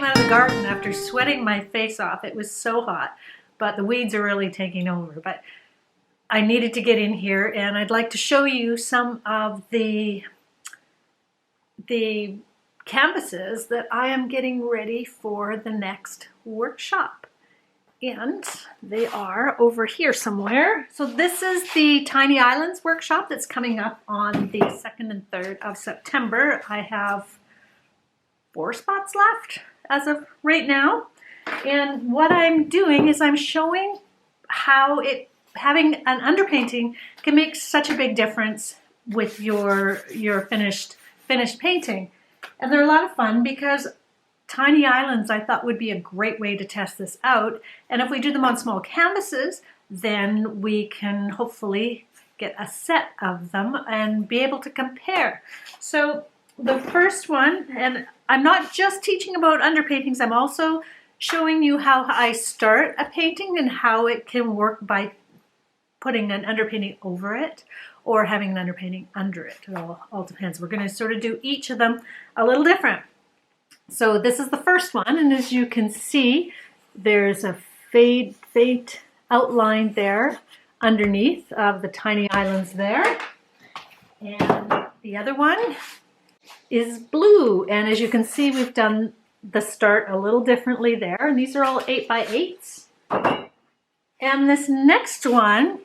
came out of the garden after sweating my face off. It was so hot, but the weeds are really taking over. But I needed to get in here, and I'd like to show you some of the canvases that I am getting ready for the next workshop. And they are over here somewhere. So this is the Tiny Islands workshop that's coming up on the 2nd and 3rd of September. I have 4 spots left as of right now. And what I'm doing is I'm showing how having an underpainting can make such a big difference with your finished painting. And they're a lot of fun because Tiny Islands I thought would be a great way to test this out. And if we do them on small canvases, then we can hopefully get a set of them and be able to compare. So the first one, and I'm not just teaching about underpaintings, I'm also showing you how I start a painting and how it can work by putting an underpainting over it or having an underpainting under it. It all depends. We're going to sort of do each of them a little different. So this is the first one, and as you can see, there's a fade outline there underneath of the Tiny Islands there. And the other one is blue, and as you can see, we've done the start a little differently there, and these are all 8x8s. And this next one,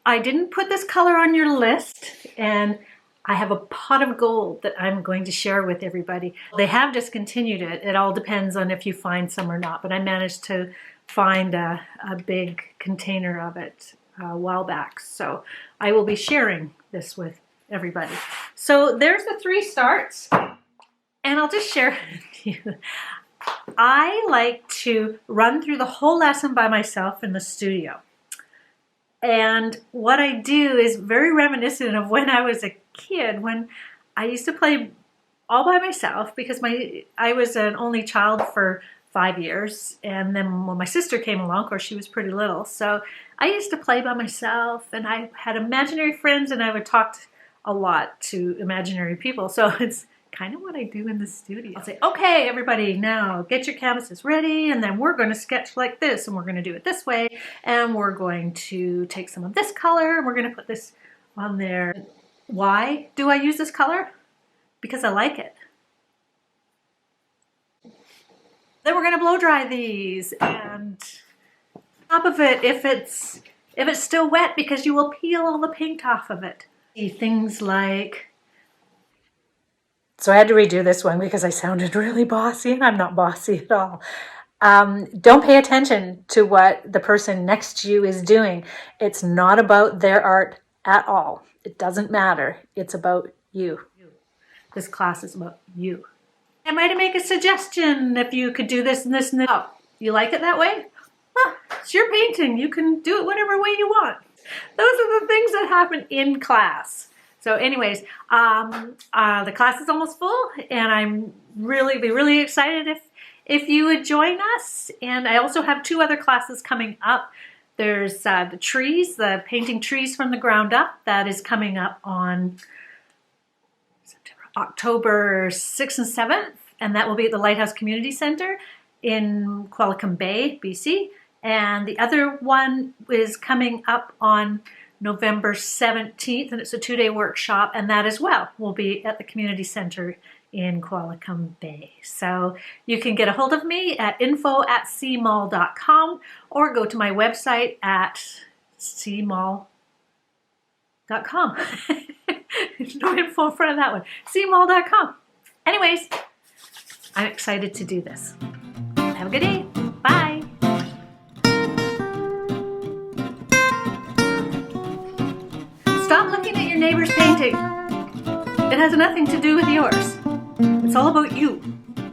I didn't put this color on your list, and I have a pot of gold that I'm going to share with everybody. They have discontinued it. It all depends on if you find some or not, but I managed to find a big container of it a while back. So I will be sharing this with everybody. So there's the 3 starts, and I'll just share with you. I like to run through the whole lesson by myself in the studio. And what I do is very reminiscent of when I was a kid, when I used to play all by myself because I was an only child for 5 years. And then when my sister came along, of course, she was pretty little. So I used to play by myself, and I had imaginary friends, and I would talk a lot to imaginary people. So it's kind of what I do in the studio. I'll say, okay, everybody, now get your canvases ready, and then we're going to sketch like this, and we're going to do it this way, and we're going to take some of this color, and we're going to put this on there. Why do I use this color? Because I like it. Then we're going to blow dry these, and top of it, if it's still wet, because you will peel all the paint off of it. Things like, so I had to redo this one because I sounded really bossy, and I'm not bossy at all. Don't pay attention to what the person next to you is doing. It's not about their art at all. It doesn't matter. It's about you. This class is about you. Am I to make a suggestion if you could do this and this and this? Oh, you like it that way? Well, it's your painting. You can do it whatever way you want. Those are the things that happen in class. So anyways, the class is almost full, and I'm really excited if you would join us. And I also have 2 other classes coming up. There's the trees, the painting trees from the ground up. That is coming up on October 6th and 7th, and that will be at the Lighthouse Community Center in Qualicum Bay, BC. And the other one is coming up on November 17th, and it's a 2-day workshop, and that as well will be at the Community Center in Qualicum Bay. So you can get a hold of me at info@cmall.com or go to my website at cmall.com. There's no info in front of that one. cmall.com. Anyways, I'm excited to do this. Have a good day. Bye. Stop looking at your neighbor's painting. It has nothing to do with yours. It's all about you.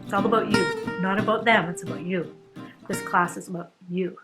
It's all about you. Not about them. It's about you. This class is about you.